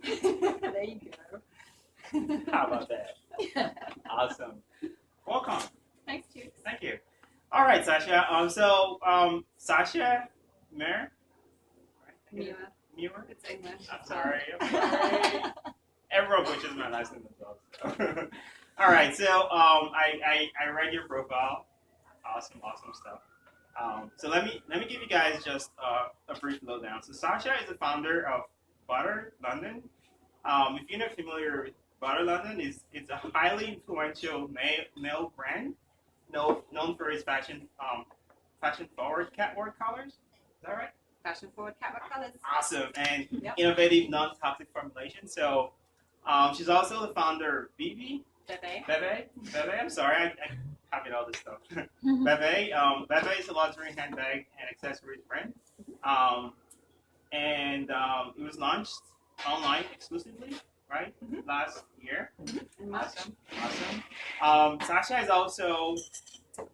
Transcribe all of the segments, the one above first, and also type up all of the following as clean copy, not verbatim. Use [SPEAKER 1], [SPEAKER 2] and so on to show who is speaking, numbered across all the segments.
[SPEAKER 1] There you go.
[SPEAKER 2] How about that? Awesome. Welcome.
[SPEAKER 1] Thanks, Jukes.
[SPEAKER 2] Thank you. All right, Sasha. Sasha Muir.
[SPEAKER 1] Muir.
[SPEAKER 2] Muir.
[SPEAKER 1] It's English.
[SPEAKER 2] I'm sorry. Everyone butchers my last name as well. So. All right. So I read your profile. Awesome stuff. So let me give you guys just a brief lowdown. So Sasha is the founder of Butter London. If you're not familiar with Butter London, it's a highly influential male brand, known for its fashion forward catwalk colors. Is that right?
[SPEAKER 1] Fashion forward catwalk colors.
[SPEAKER 2] Awesome and
[SPEAKER 1] Yep.
[SPEAKER 2] innovative non-toxic formulation. So she's also the founder of Bebe. I'm sorry, I have all this stuff. Bebe. Bebe is a luxury handbag and accessories brand. And it was launched online exclusively, right? Last year.
[SPEAKER 1] Awesome.
[SPEAKER 2] Sasha is also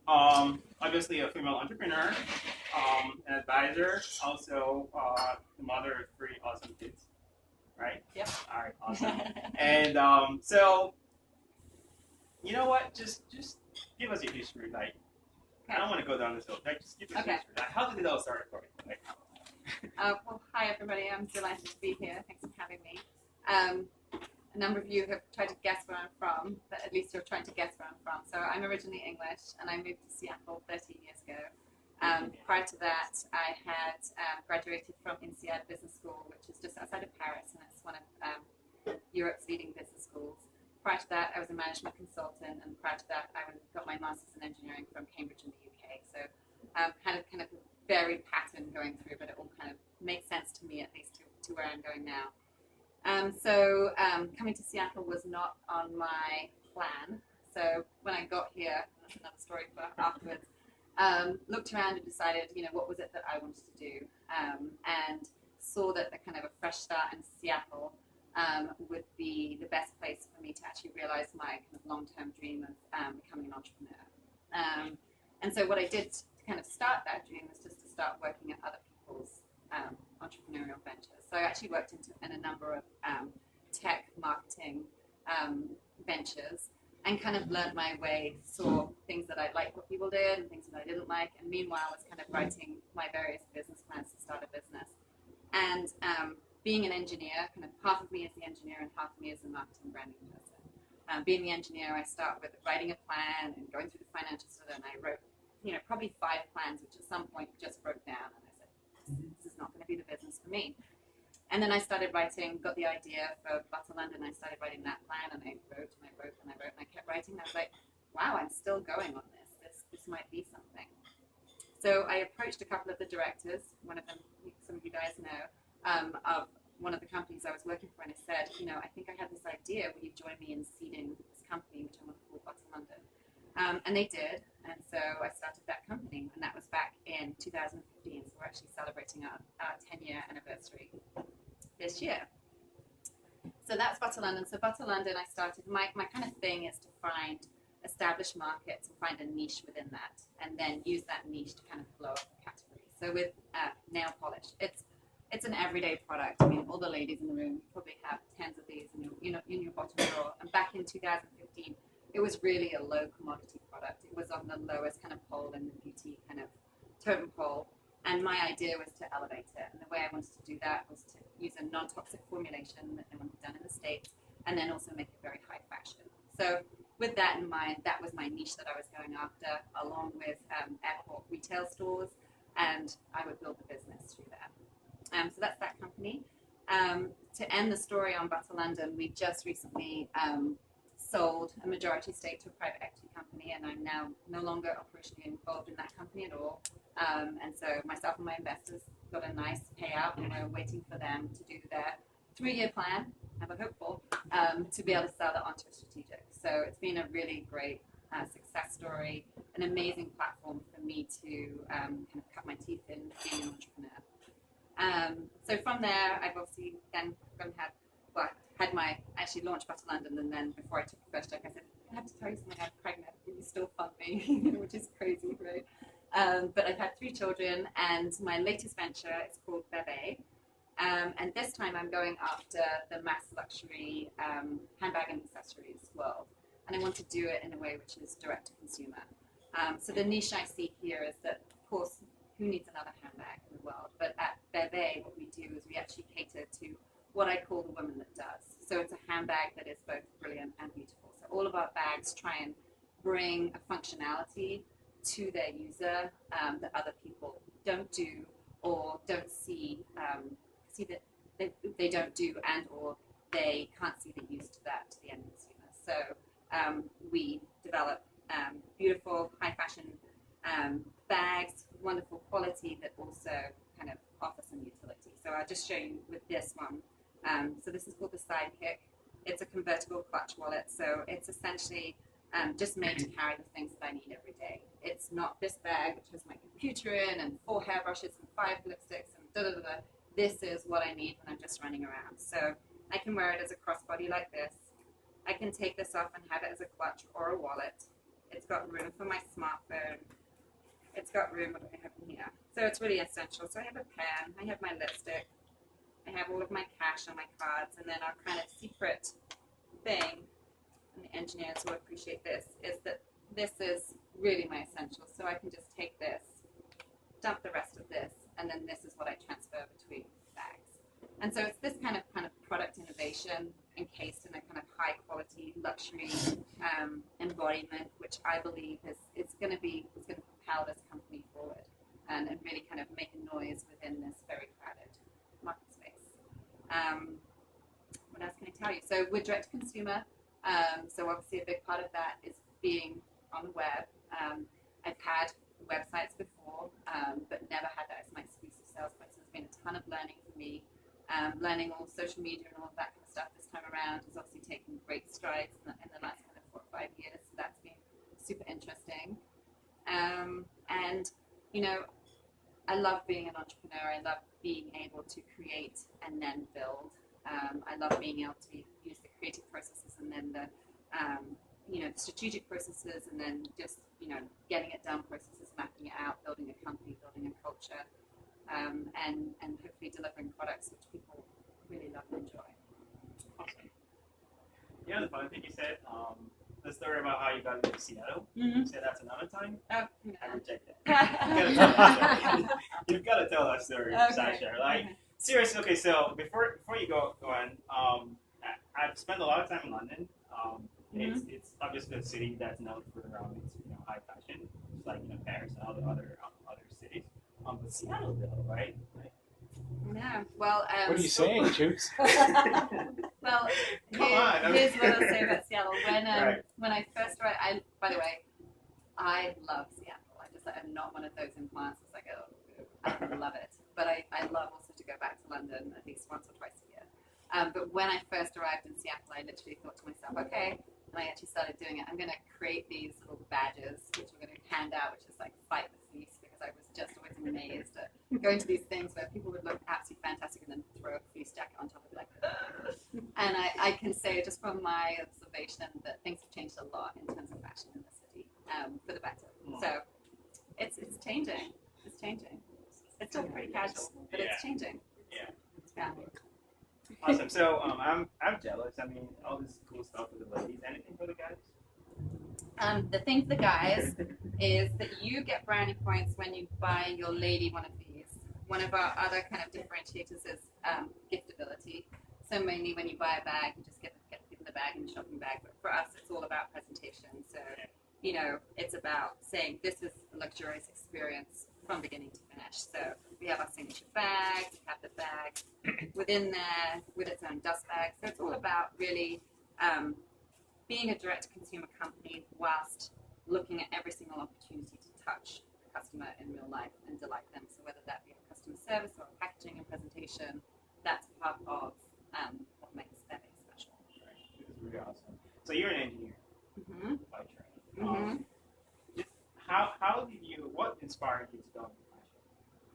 [SPEAKER 2] obviously a female entrepreneur, an advisor, also the mother of 3 awesome kids, right?
[SPEAKER 1] Yep.
[SPEAKER 2] All right, awesome. And so, you know what? Just give us your history. Like, I don't want to go down this road. Like, just give us your history. Like, how did it all start for you? Like,
[SPEAKER 1] Well, hi everybody. I'm delighted to be here. Thanks for having me. A number of you have tried to guess where I'm from, but at least you're trying to guess where I'm from. So I'm originally English, and I moved to Seattle 13 years ago. Prior to that, I had graduated from INSEAD Business School, which is just outside of Paris, and it's one of Europe's leading business schools. Prior to that, I was a management consultant, and prior to that, I got my master's in engineering from Cambridge in the UK. So had a kind of varied pattern going through, but it all kind of makes sense to me, at least to where I'm going now. Coming to Seattle was not on my plan. So when I got here, that's another story for afterwards, looked around and decided, what was it that I wanted to do, and saw that the kind of a fresh start in Seattle would be the best place for me to actually realize my kind of long-term dream of becoming an entrepreneur. And so what I did to kind of start that dream was just to start working at other people's entrepreneurial ventures. So I actually worked in a number of tech marketing ventures and kind of learned my way, saw things that I liked what people did and things that I didn't like, and meanwhile I was kind of writing my various business plans to start a business. And being an engineer, kind of half of me is the engineer and half of me is the marketing branding person. Being the engineer, I start with writing a plan and going through the financial stuff, and I wrote probably 5 plans, which at some point just broke down, and I said, this is not going to be the business for me. And then I started writing, got the idea for Butter London. I started writing that plan, and I wrote, and I kept writing. I was like, wow, I'm still going on this. This might be something. So I approached a couple of the directors, one of them, some of you guys know, of one of the companies I was working for, and I said, I think I had this idea. Will you join me in seeding this company, which I'm going to call Butter London? And they did, and so I started that company, and that was back in 2015, so we're actually celebrating our 10-year anniversary this year. So that's Butter London. So Butter London, I started, my kind of thing is to find established markets and find a niche within that, and then use that niche to kind of blow up the category. So with nail polish, it's an everyday product. I mean, all the ladies in the room probably have tens of these in your bottom drawer, and back in 2015, it was really a low commodity product. It was on the lowest kind of pole in the beauty kind of totem pole. And my idea was to elevate it. And the way I wanted to do that was to use a non-toxic formulation that no one had done in the States, and then also make it very high fashion. So with that in mind, that was my niche that I was going after, along with airport retail stores, and I would build the business through that. So that's that company. To end the story on Butter London, we just recently sold a majority stake to a private equity company, and I'm now no longer operationally involved in that company at all. And so myself and my investors got a nice payout, and we're waiting for them to do their 3-year plan, ever hopeful, to be able to sell that onto a strategic. So it's been a really great success story, an amazing platform for me to kind of cut my teeth in being an entrepreneur. So from there, I've obviously then I actually launched Butter London, and then before I took the first step, I said, I have to tell you something, I'm pregnant. Will you still fund me? Which is crazy, right? But I've had 3 children, and my latest venture is called Bebe. And this time I'm going after the mass luxury handbag and accessories world. And I want to do it in a way which is direct to consumer. So the niche I see here is that, of course, who needs another handbag in the world? But at Bebe, what we do is we actually cater to what I call the woman that does. So it's a handbag that is both brilliant and beautiful. So all of our bags try and bring a functionality to their user that other people don't do or don't see that they don't do, and or they can't see the use to that to the end consumer. So we develop beautiful high fashion bags, wonderful quality that also kind of offer some utility. So I'll just show you with this one. So this is called the Sidekick. It's a convertible clutch wallet. So it's essentially just made to carry the things that I need every day. It's not this bag which has my computer in and 4 hairbrushes and 5 lipsticks and da-da-da-da. This is what I need when I'm just running around. So I can wear it as a crossbody like this. I can take this off and have it as a clutch or a wallet. It's got room for my smartphone. It's got room, what do I have in here? So it's really essential. So I have a pen, I have my lipstick, I have all of my cash on my cards, and then our kind of secret thing, and the engineers will appreciate this, is that this is really my essentials. So I can just take this, dump the rest of this, and then this is what I transfer between bags. And so it's this kind of product innovation encased in a kind of high quality luxury embodiment, which I believe is going to propel this company forward and really kind of make a noise within this very crowded market space. What else can I tell you? So we're direct to consumer. So obviously a big part of that is being on the web. I've had websites before, but never had that as my exclusive sales place. So there's been a ton of learning for me. Learning all social media and all of that kind of stuff this time around has obviously taken great strides in the last kind of 4 or 5 years. So that's been super interesting. And, you know, I love being an entrepreneur. I love being able to create and then build. I love being able to use the creative processes and then the strategic processes, and then just, getting it done processes, mapping it out, building a company, building a culture, and hopefully delivering products which people really love and enjoy.
[SPEAKER 2] Awesome. Yeah, the funny thing you said, the story about how you got into Seattle, you said that's another time?
[SPEAKER 1] Oh,
[SPEAKER 2] I reject that. You've got to tell that story,
[SPEAKER 1] Okay.
[SPEAKER 2] Sasha. Seriously, okay, so before you go on, I've spent a lot of time in London. It's obviously a city that's known for around its high fashion, just like Paris and all the other cities. But Seattle, though, right?
[SPEAKER 1] Yeah. Well.
[SPEAKER 3] What are you saying, Juice?
[SPEAKER 1] Well, here's what I'll say about Seattle. When I first arrived, by the way, I love Seattle. I'm not one of those implants that's like, I love it. But I love also to go back to London at least once or twice a year. But when I first arrived in Seattle, I literally thought to myself, okay, and I actually started doing it, I'm going to create these little badges, which I'm going to hand out, which is like fight the fleece, because I was just always amazed at going to these things where people would look absolutely fantastic and then throw a fleece jacket on top of it like, and I can say just from my observation that things have changed a lot in terms of fashion in the city, for the better. So it's changing. It's changing. It's still pretty casual, but it's changing. Yeah.
[SPEAKER 2] Awesome. So I'm jealous. I mean, all this cool stuff for the ladies. Anything for the guys?
[SPEAKER 1] The thing for the guys is that you get brownie points when you buy your lady one of these. One of our other kind of differentiators is giftability. So mainly when you buy a bag, you just get the bag in the shopping bag. But for us, it's all about presentation. So, it's about saying this is a luxurious experience from beginning to finish. So we have our signature bag, we have the bag within there with its own dust bag. So it's all about really being a direct-to-consumer company whilst looking at every single opportunity to touch the customer in real life and delight them. So whether that be a customer service or packaging and presentation, that's part of what makes that special.
[SPEAKER 2] Right. This is really awesome. So you're an engineer by training. What inspired you to go into fashion?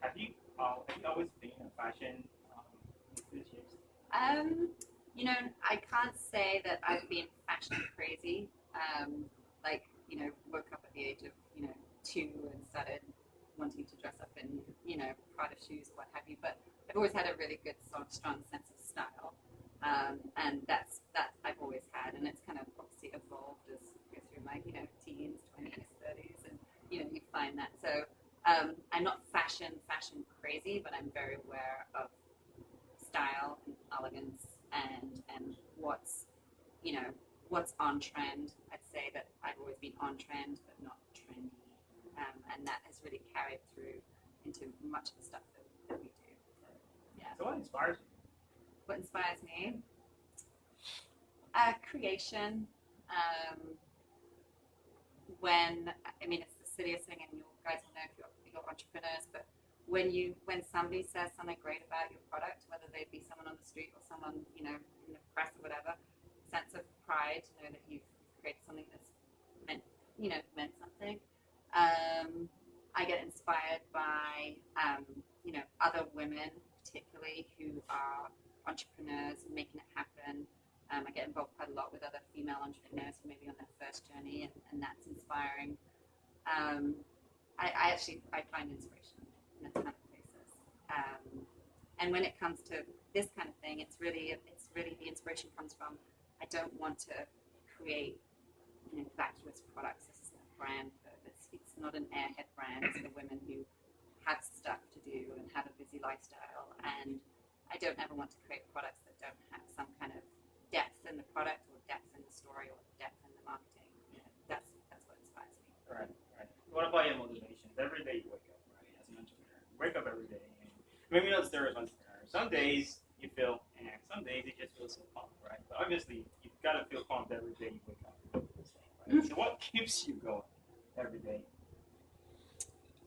[SPEAKER 2] Have you always been a fashion enthusiast?
[SPEAKER 1] I can't say that I've been fashion crazy. Woke up at the age of 2 and started wanting to dress up in Prada shoes or what have you. But I've always had a really good, strong sense of style, and that I've always had, and it's kind of obviously evolved as I go through my teens, 20s, 30s, and you find that. So I'm not fashion crazy, but I'm very aware of style and elegance and what's on trend. I'd say that I've always been on trend, but not trendy, and that has really carried through into much of the stuff that we do. Yeah.
[SPEAKER 2] So what inspires you?
[SPEAKER 1] What inspires me? Creation. It's the silliest thing, and you guys will know if you're entrepreneurs, but when somebody says something great about your product, whether they be someone on the street or someone in the press or whatever, sense of pride to know that you've created something that's meant something. I get inspired by other women, particularly who are entrepreneurs and making it happen. I get involved quite a lot with other female entrepreneurs who may be on their first journey, and that's inspiring. I find inspiration in a ton of places. And when it comes to this kind of thing, it's really the inspiration comes from, I don't want to create vacuous products. This is a brand purpose. It's not an airhead brand. It's for women who have stuff to do and have a busy lifestyle. And I don't ever want to create products that don't have some kind of depth in the product or depth in the story or depth in the marketing. That's what inspires me.
[SPEAKER 2] Right. What about your motivations? Every day you wake up, right, as an entrepreneur. You wake up every day, and maybe not there as an entrepreneur. Some days you feel, some days you just feel so pumped, right? But obviously, you've got to feel pumped every day you wake up. Right? So what keeps you going every day?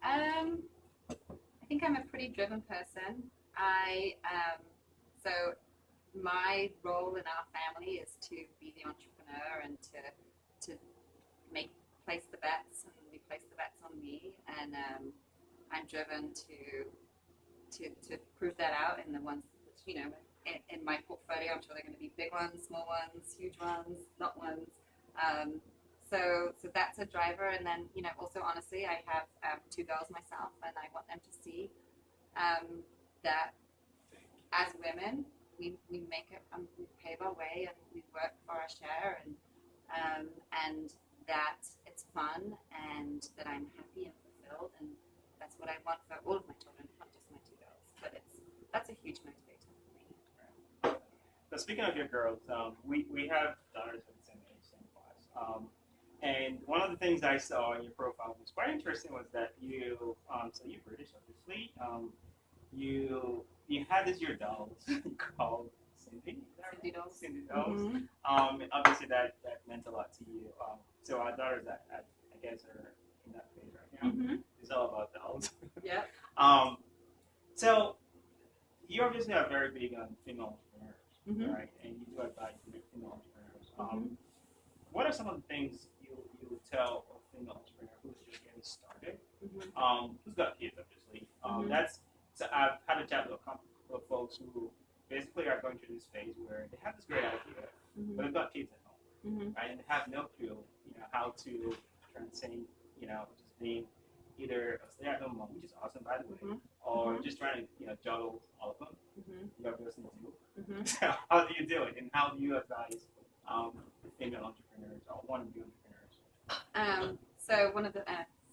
[SPEAKER 1] I think I'm a pretty driven person. So my role in our family is to be the entrepreneur and to place the bets, and we place the bets on me, and I'm driven to prove that out in the ones in my portfolio. I'm sure they're going to be big ones, small ones, huge ones, not ones. So that's a driver, and then also honestly, I have 2 girls myself, and I want them to see that as women, we make it, we pave our way, and we work for our share, and that it's fun, and that I'm happy and fulfilled, and that's what I want for all of my children, not just my 2 girls. But that's a huge motivator for me.
[SPEAKER 2] So speaking of your girls, we have daughters of the same age, same class. And one of the things I saw in your profile was quite interesting was that so you're British, obviously. You had your dolls called Cindy.
[SPEAKER 1] Cindy dolls.
[SPEAKER 2] Cindy dolls.
[SPEAKER 1] Mm-hmm.
[SPEAKER 2] Obviously that meant a lot to you. So our daughters, I guess, are in that phase right now.
[SPEAKER 1] Mm-hmm.
[SPEAKER 2] It's all about dolls.
[SPEAKER 1] Yeah.
[SPEAKER 2] So you obviously are very big on female entrepreneurs,
[SPEAKER 1] mm-hmm.
[SPEAKER 2] right? And you do advise female entrepreneurs. What are some of the things you would tell a female entrepreneur who's just getting started, who's got kids, obviously? So I've had a chat with a couple of folks who basically are going through this phase where they have this great idea, but they've got kids at home, right? And they have no clue, how to transcend, just being either a stay-at-home mom, which is awesome, by the way, or just trying to, juggle all of them. You have listened to. So how do you do it, and how do you advise female entrepreneurs or want to be entrepreneurs?
[SPEAKER 1] So one of the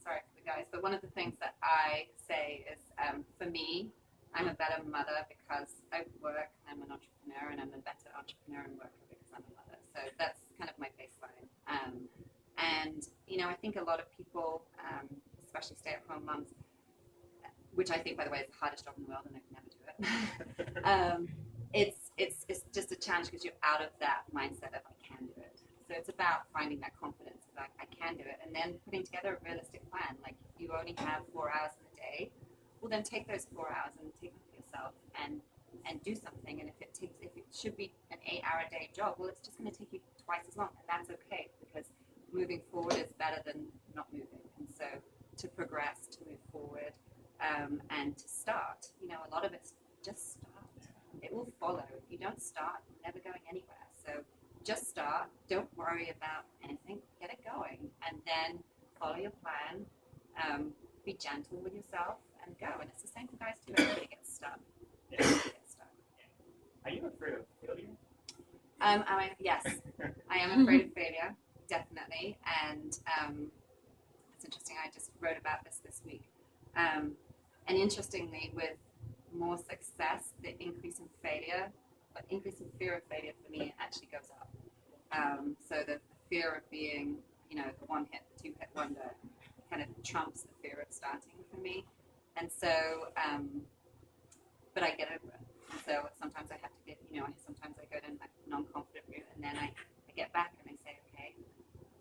[SPEAKER 1] sorry for the guys, but one of the things that I say is, for me, I'm a better mother because I work, I'm an entrepreneur, and I'm a better entrepreneur and worker because I'm a mother. So that's kind of my baseline. And I think a lot of people, especially stay-at-home moms, which I think, by the way, is the hardest job in the world, and I can never do it. It's just a challenge because you're out of that mindset of I can do it. So it's about finding that confidence of I can do it, and then putting together a realistic plan. Like if you only have 4 hours in a day, well then take those 4 hours and take them for yourself and do something. And if it should be an 8-hour-a-day job, well it's just going to take you twice as long, and that's okay because moving forward is better than not moving. And so to progress, to move forward, and to start, a lot of it's just start. It will follow. If you don't start, you're never going anywhere. So just start. Don't worry about anything. Get it going, and then follow your plan. Be gentle with yourself and go. And it's the same for guys too. Everybody gets stuck.
[SPEAKER 2] Yeah.
[SPEAKER 1] get stuck.
[SPEAKER 2] Are you afraid of failure?
[SPEAKER 1] Yes, I am afraid of failure, definitely. And it's interesting. I just wrote about this week. And interestingly, with more success, the increase in failure, but increase in fear of failure for me actually goes up. So the fear of being, the one hit, the two hit wonder kind of trumps the fear of starting for me. And so, but I get over it. And so sometimes I have to get, sometimes I go down that non-confident route, and then I get back and I say, okay,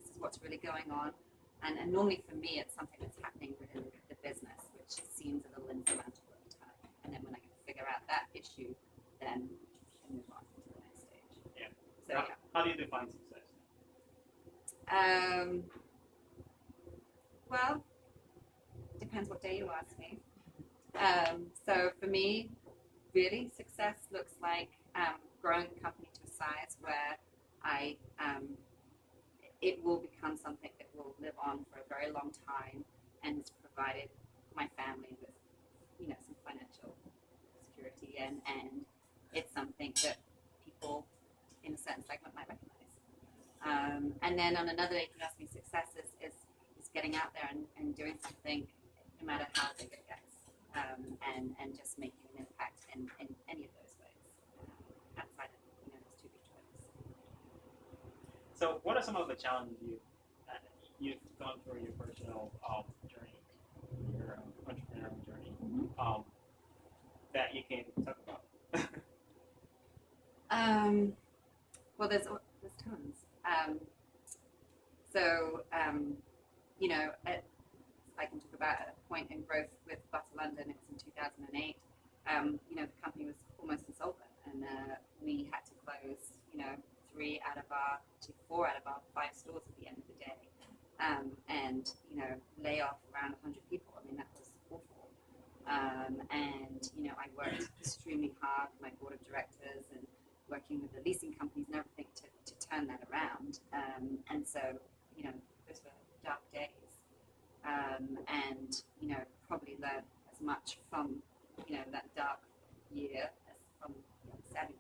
[SPEAKER 1] this is what's really going on. And normally for me, it's something that's happening within the business, which seems a little insurmountable at the time. And then when I can figure out that issue, then I move on to the next stage.
[SPEAKER 2] Yeah.
[SPEAKER 1] So,
[SPEAKER 2] how do you define success?
[SPEAKER 1] Well, depends what day you ask me. So for me, really, success looks like growing the company to a size where it will become something that will live on for a very long time and has provided my family with, some financial security, and it's something that people in a certain segment might recognize. And then on another day, if you ask me, success is getting out there and doing something, no matter how big it gets, and just making an impact in any of those ways, outside of those two big choices.
[SPEAKER 2] So, what are some of the challenges you've gone through your personal journey, your entrepreneurial journey, that you can talk about?
[SPEAKER 1] Well, there's tons. I can talk about a point in growth with Butter London. It was in 2008. The company was almost insolvent, and we had to close, 4 out of our 5 stores at the end of the day, and lay off around 100 people. I mean, that was awful. I worked extremely hard with my board of directors and working with the leasing companies and everything to turn that around. And so, those were dark days. Probably learned as much from, that dark year as from the other 7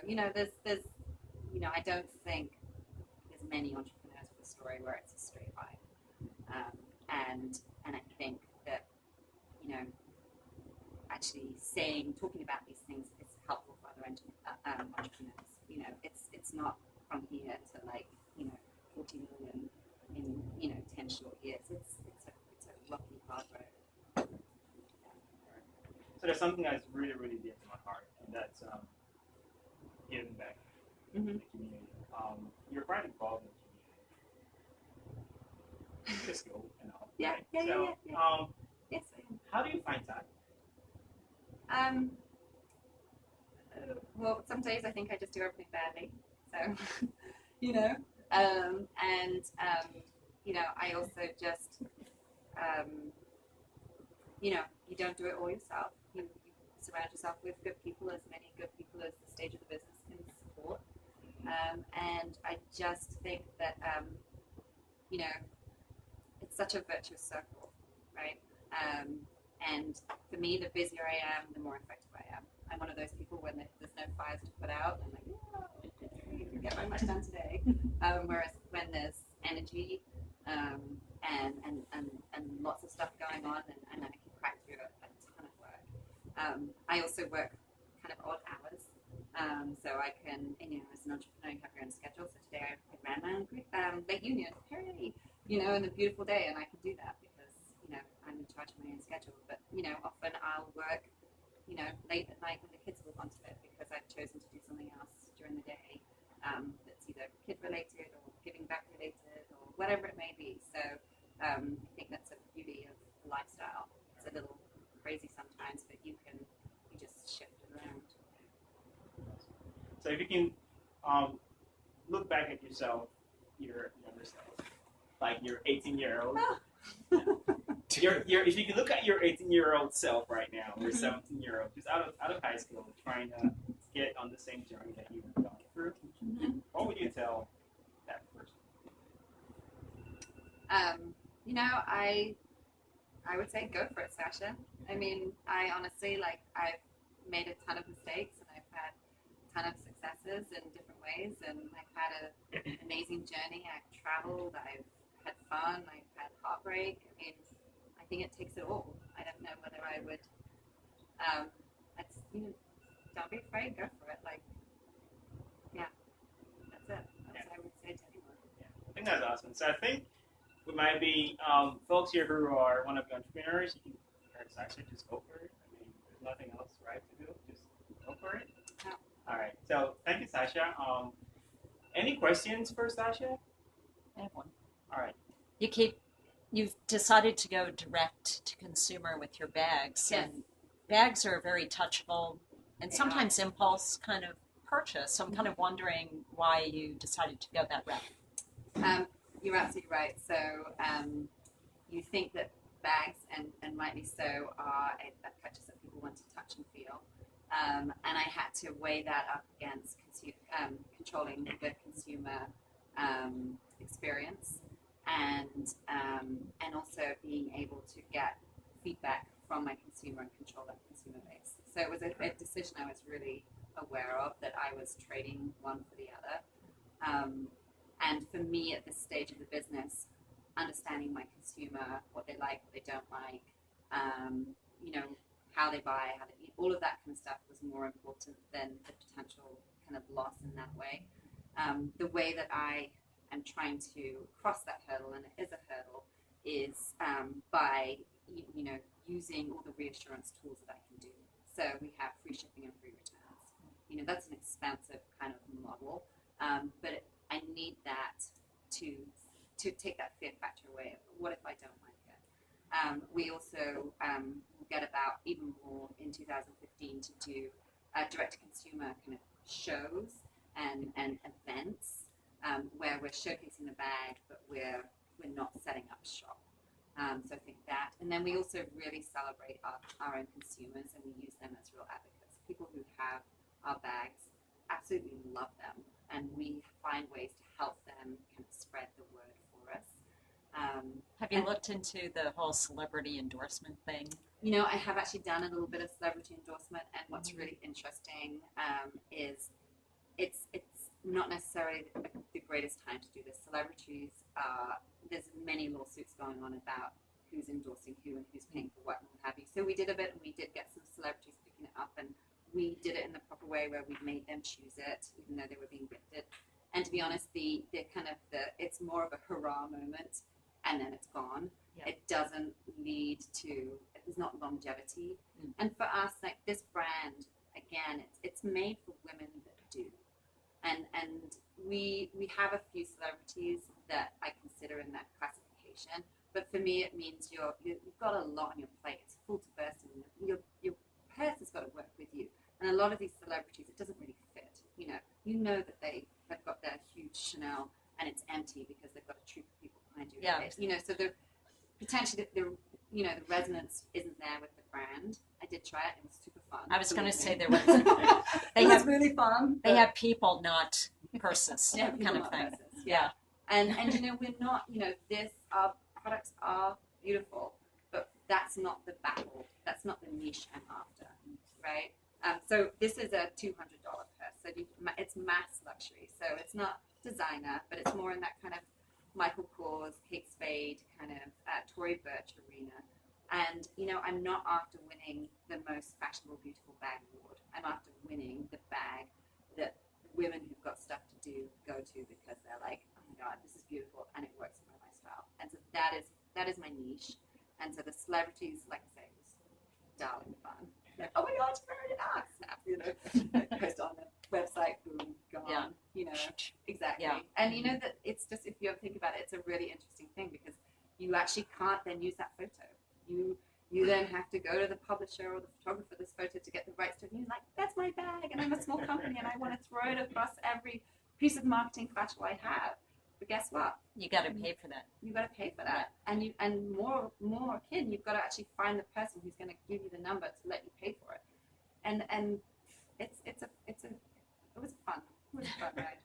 [SPEAKER 1] years. There's I don't think there's many entrepreneurs with a story where it's a straight line. And I think that, actually talking about these things is helpful for other entrepreneurs. It's not from here to 40 million in 10 short years. It's a rocky, hard road.
[SPEAKER 2] So there's something that's really, really dear to my heart, and that's giving back to the community. You're quite involved in the community. Just go and all.
[SPEAKER 1] Yeah,
[SPEAKER 2] right?
[SPEAKER 1] yeah. Yes, I am.
[SPEAKER 2] How do you find time?
[SPEAKER 1] Well, some days I think I just do everything badly. So, I also just, you don't do it all yourself. You surround yourself with good people, as many good people as the stage of the business can support. And I just think that, it's such a virtuous circle, right? And for me, the busier I am, the more effective I am. I'm one of those people when there's no fires to put out, I'm like, yeah, you can get very much done today. Whereas when there's energy and lots of stuff going on, and I can crack through a ton of work. I also work kind of odd hours, so I can, as an entrepreneur, you have your own schedule. So today I ran my own late union, hooray! In a beautiful day, and I can do that because I'm in charge of my own schedule. But often I'll work late at night when the kids will want to bed because I've chosen to do something else during the day that's either kid related or giving back related or whatever it may be. So I think that's a beauty of the lifestyle. It's a little crazy sometimes, but you just shift it around.
[SPEAKER 2] So if you can look back at yourself, your younger self, like your 18-year-old. If you can look at your 18-year-old self right now, or 17-year-old, who's out of high school, trying to get on the same journey that you've gone through, what would you tell that person?
[SPEAKER 1] I would say go for it, Sasha. I mean, I honestly, like, I've made a ton of mistakes and I've had a ton of successes in different ways, and I've had an amazing journey. I've traveled, I've had fun, I've had heartbreak. I mean, I think it takes it all. I don't know whether I would, don't be afraid, go for it. Like, yeah, that's it. That's what I would say to anyone.
[SPEAKER 2] Yeah. I think that's awesome. So I think we might be folks here who are want to be entrepreneurs. You can actually just go for it. I mean, there's nothing else right to do. Just go for it.
[SPEAKER 1] Yeah.
[SPEAKER 2] All right. So thank you, Sasha. Any questions for Sasha?
[SPEAKER 3] I have one.
[SPEAKER 2] All right.
[SPEAKER 3] You've decided to go direct to consumer with your bags.
[SPEAKER 1] Yes.
[SPEAKER 3] And bags are very touchable and sometimes impulse kind of purchase. So I'm kind of wondering why you decided to go that route.
[SPEAKER 1] You're absolutely right. So you think that bags, and rightly so, are a purchase that people want to touch and feel. And I had to weigh that up against controlling the consumer experience, and also being able to get feedback from my consumer and control that consumer base. So it was a decision I was really aware of, that I was trading one for the other. And for me, at this stage of the business, understanding my consumer, what they like, what they don't like, how they buy, how they eat, all of that kind of stuff was more important than the potential kind of loss in that way. The way that I am trying to cross that hurdle, and it is a hurdle, is by using all the reassurance tools that I can do. So we have free shipping and free returns. That's an expensive kind of model, but I need that to take that fear factor away. What if I don't like it? We also will get about even more in 2015 to do direct-to-consumer kind of shows and events where we're showcasing the bag, but we're not setting up shop. So I think that, and then we also really celebrate our own consumers, and we use them as real advocates. People who have our bags absolutely love them, and we find ways to help them kind of spread the word for us.
[SPEAKER 3] Have you looked into the whole celebrity endorsement thing?
[SPEAKER 1] I have actually done a little bit of celebrity endorsement, and what's really interesting is it's not necessarily the greatest time to do this. Celebrities there's many lawsuits going on about who's endorsing who and who's paying for what and what have you. So we did a bit, and we did get some celebrities picking it up, and we did it in the proper way where we made them choose it, even though they were being gifted. And to be honest, it's more of a hurrah moment, and then it's gone. Yeah. It doesn't lead to, there's not longevity. And for us, like this brand, again, it's made for women that do. And we have a few celebrities that I consider in that classification, but for me it means you've got a lot on your plate. It's full to bursting. Your purse has got to work with you. And a lot of these celebrities, it doesn't really fit. You know that they have got their huge Chanel and it's empty because they've got a troop of people behind you.
[SPEAKER 3] Yeah.
[SPEAKER 1] So the potentially the resonance isn't there with the brand. I did try it. It was super fun.
[SPEAKER 3] I was going to say there was.
[SPEAKER 1] It was really fun.
[SPEAKER 3] They have people, not purses,
[SPEAKER 1] Yeah,
[SPEAKER 3] kind of thing.
[SPEAKER 1] Purses, yeah. And we're not. Our products are beautiful, but that's not the battle. That's not the niche I'm after, right? So this is a $200 purse. So it's mass luxury. So it's not designer, but it's more in that kind of Michael Kors, Kate Spade, kind of Tory Burch arena. And, I'm not after winning the most fashionable, beautiful bag award. I'm after winning the bag that women who've got stuff to do go to because they're like, oh my God, this is beautiful and it works for my lifestyle. And so that is my niche. And so the celebrities, like I say, was darling fun. Like, oh my God, you're wearing it. Snap, post on the website, boom, gone.
[SPEAKER 3] Yeah.
[SPEAKER 1] Exactly.
[SPEAKER 3] Yeah.
[SPEAKER 1] And that it's just, if you ever think about it, it's a really interesting thing because you actually can't then use that photo. You then have to go to the publisher or the photographer of this photo to get the rights to it. And you're like, that's my bag, and I'm a small company, and I want to throw it across every piece of marketing collateral I have. But guess what?
[SPEAKER 3] You got to pay for that.
[SPEAKER 1] You got to pay for that, and more akin, you've got to actually find the person who's going to give you the number to let you pay for it. And it was fun. It was a fun ride.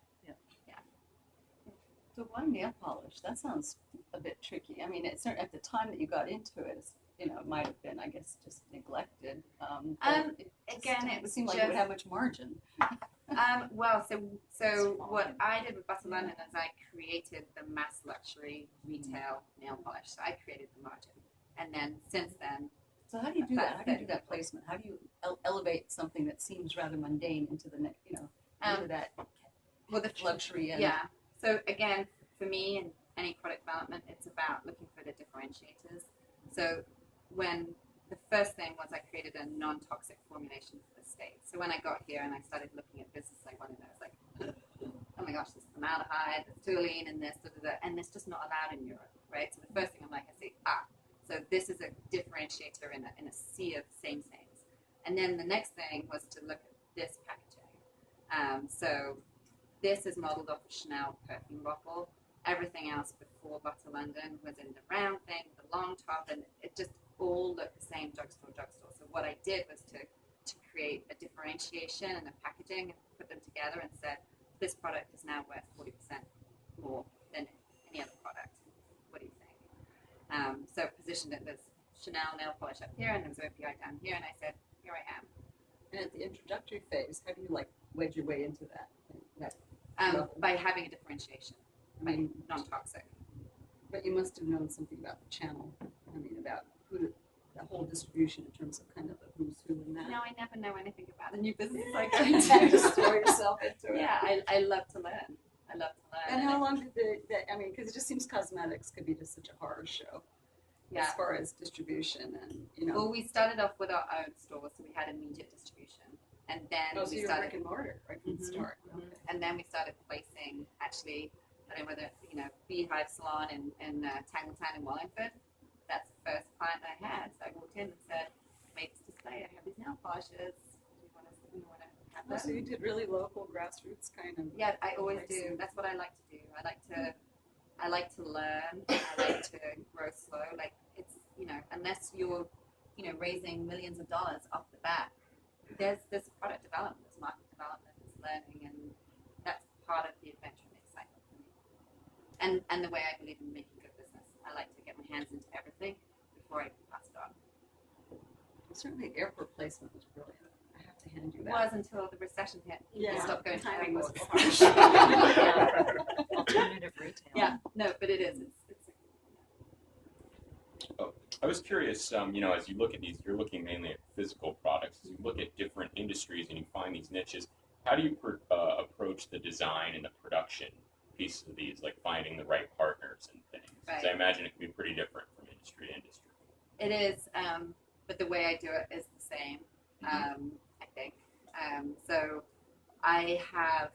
[SPEAKER 4] So why nail polish? That sounds a bit tricky. I mean, it's at the time that you got into it, it might have been, I guess, just neglected.
[SPEAKER 1] Again, it
[SPEAKER 4] seemed like
[SPEAKER 1] just,
[SPEAKER 4] it would have much margin.
[SPEAKER 1] well, so what I did with Butter London is I created the mass luxury retail nail polish. So I created the margin, and then since then,
[SPEAKER 4] So how do you do that? How do you do
[SPEAKER 1] That's
[SPEAKER 4] that placement? How do you elevate something that seems rather mundane into the into that
[SPEAKER 1] well, the
[SPEAKER 4] luxury and
[SPEAKER 1] yeah. So again, for me and any product development, it's about looking for the differentiators. So when the first thing was I created a non-toxic formulation for the state. So when I got here and I started looking at business, I wanted to know, I was like, oh my gosh, there's formaldehyde, there's toluene in this, and it's just not allowed in Europe, right? So the first thing I'm like, I say, so this is a differentiator in a sea of sames. And then the next thing was to look at this packaging. So this is modeled off a Chanel perfume bottle. Everything else before Butter London was in the round thing, the long top, and it just all looked the same drugstore. So what I did was to create a differentiation in the packaging and put them together and said, this product is now worth 40% more than any other product. What do you think? So positioned it as Chanel nail polish up here and there was OPI down here, and I said, here I am.
[SPEAKER 4] And at the introductory phase, how do you wedge your way into that?
[SPEAKER 1] By having a differentiation,
[SPEAKER 4] I mean,
[SPEAKER 1] non-toxic.
[SPEAKER 4] But you must have known something about the channel. I mean, about the whole distribution in terms of kind of the who's who in that.
[SPEAKER 1] No, I never know anything about a new business I go into.
[SPEAKER 4] Just throw yourself into it.
[SPEAKER 1] Yeah, I love to learn.
[SPEAKER 4] And how long did I mean, because it just seems cosmetics could be just such a horror show.
[SPEAKER 1] Yeah.
[SPEAKER 4] As far as distribution and,
[SPEAKER 1] Well, we started off with our own store, so we had immediate distribution. And then
[SPEAKER 4] so
[SPEAKER 1] we
[SPEAKER 4] you're
[SPEAKER 1] started
[SPEAKER 4] brick and mortar right from the start.
[SPEAKER 1] Mhm.
[SPEAKER 4] Okay.
[SPEAKER 1] And then we started placing, actually, I don't know whether, Beehive Salon in Tangletown in Wallingford. That's the first client I had. So I walked in and said, make this display. I have these nail polishes. Do you want to have them?
[SPEAKER 4] So you did really local grassroots kind of.
[SPEAKER 1] Yeah, I always do. That's what I like to do. I like to learn. I like to grow slow. Like it's, unless you're, raising millions of dollars off the bat, there's product development, there's market development, there's learning, and that's part of the adventure and the excitement for me. And the way I believe in making good business. I like to get my hands into everything before I pass it on.
[SPEAKER 4] Well, certainly airport placement was brilliant. I have to hand you
[SPEAKER 1] It
[SPEAKER 4] that.
[SPEAKER 1] was until the recession hit.
[SPEAKER 4] Yeah.
[SPEAKER 1] You stopped going to
[SPEAKER 4] Timing was
[SPEAKER 1] airports.
[SPEAKER 4] harsh.
[SPEAKER 3] Alternative retail.
[SPEAKER 1] Yeah, no, but it is.
[SPEAKER 5] I was curious, as you look at these, you're looking mainly at physical products. As you look at different industries and you find these niches, how do you approach the design and the production pieces of these, like finding the right partners and things? Because
[SPEAKER 1] Right.
[SPEAKER 5] I imagine it can be pretty different from industry to industry.
[SPEAKER 1] It is, but the way I do it is the same, I think. So I have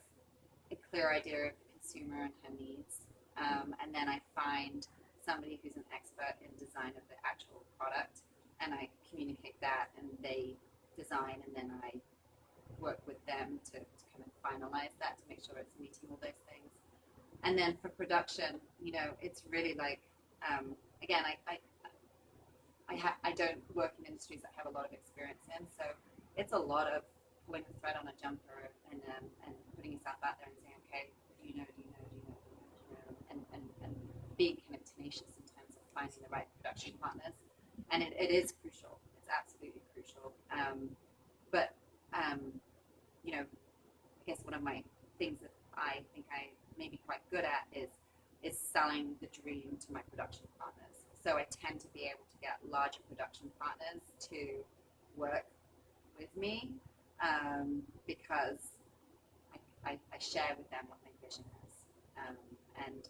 [SPEAKER 1] a clear idea of the consumer and her needs, and then I find somebody who's an expert in design of the actual product, and I communicate that, and they design, and then I work with them to kind of finalize that to make sure it's meeting all those things. And then for production, it's really like, again, I don't work in industries that I have a lot of experience in, so it's a lot of pulling the thread on a jumper and putting yourself out there and saying, okay, do you know, and being kind of tenacious in terms of finding the right production partners. And it is crucial. It's absolutely crucial. But I guess one of my things that I think I may be quite good at is selling the dream to my production partners. So I tend to be able to get larger production partners to work with me because I share with them what my vision is. And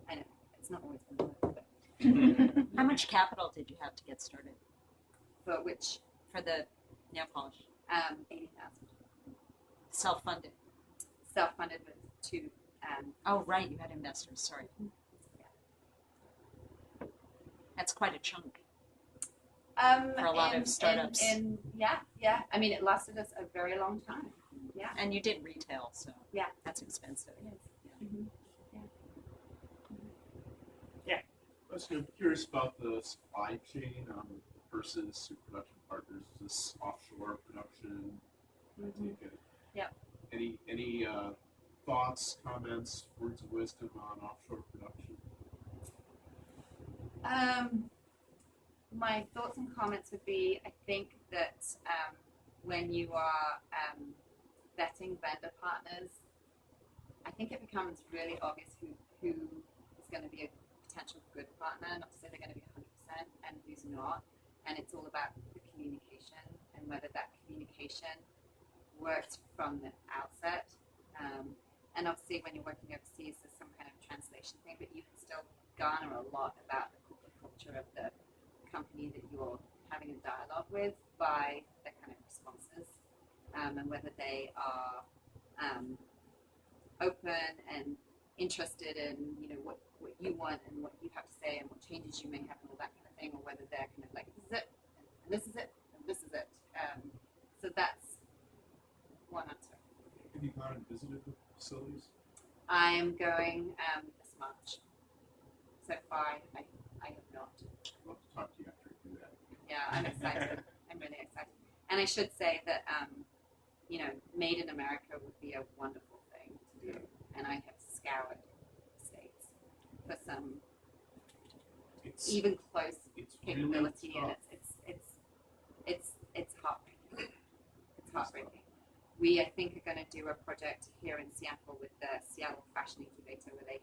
[SPEAKER 1] I know it's not always going to work, but
[SPEAKER 3] How much capital did you have to get started
[SPEAKER 1] for which
[SPEAKER 3] for the nail polish?
[SPEAKER 1] 80,000
[SPEAKER 3] Self-funded.
[SPEAKER 1] self-funded with two.
[SPEAKER 3] Oh, right, you had investors. Sorry. That's quite a chunk. For a lot of startups.
[SPEAKER 1] Yeah. I mean, it lasted us a very long time. Yeah.
[SPEAKER 3] And you did retail, so
[SPEAKER 1] Yeah.
[SPEAKER 3] that's expensive.
[SPEAKER 1] It is. Mm-hmm.
[SPEAKER 6] I was curious about the supply chain versus your production partners. Is this offshore production?
[SPEAKER 1] Mm-hmm. Yep.
[SPEAKER 6] Any thoughts, comments, words of wisdom on offshore production?
[SPEAKER 1] my thoughts and comments would be, I think that when you are vetting vendor partners, I think it becomes really obvious who is going to be a potential good partner, not to say they're going to be 100%, and who's not. And it's all about the communication and whether that communication works from the outset. And obviously, when you're working overseas, there's some kind of translation thing, but you can still garner a lot about the corporate culture of the company that you're having a dialogue with by their kind of responses, and whether they are open and interested in what you want and what you have to say and what changes you may have and all that kind of thing, or whether they're kind of like, this is it and this is it and this is it. So that's one answer.
[SPEAKER 6] Have you gone and visited the facilities?
[SPEAKER 1] I am going this March. So far, I have not.
[SPEAKER 6] I'd love to talk to you after you do that.
[SPEAKER 1] Yeah, I'm excited. I'm really excited. And I should say that, Made in America would be a wonderful thing to do. And I have scoured the States for some
[SPEAKER 6] It's
[SPEAKER 1] even close
[SPEAKER 6] it's
[SPEAKER 1] capability,
[SPEAKER 6] really
[SPEAKER 1] and
[SPEAKER 6] tough.
[SPEAKER 1] it's heartbreaking. It's heartbreaking. We, I think, are going to do a project here in Seattle with the Seattle Fashion Incubator, where they have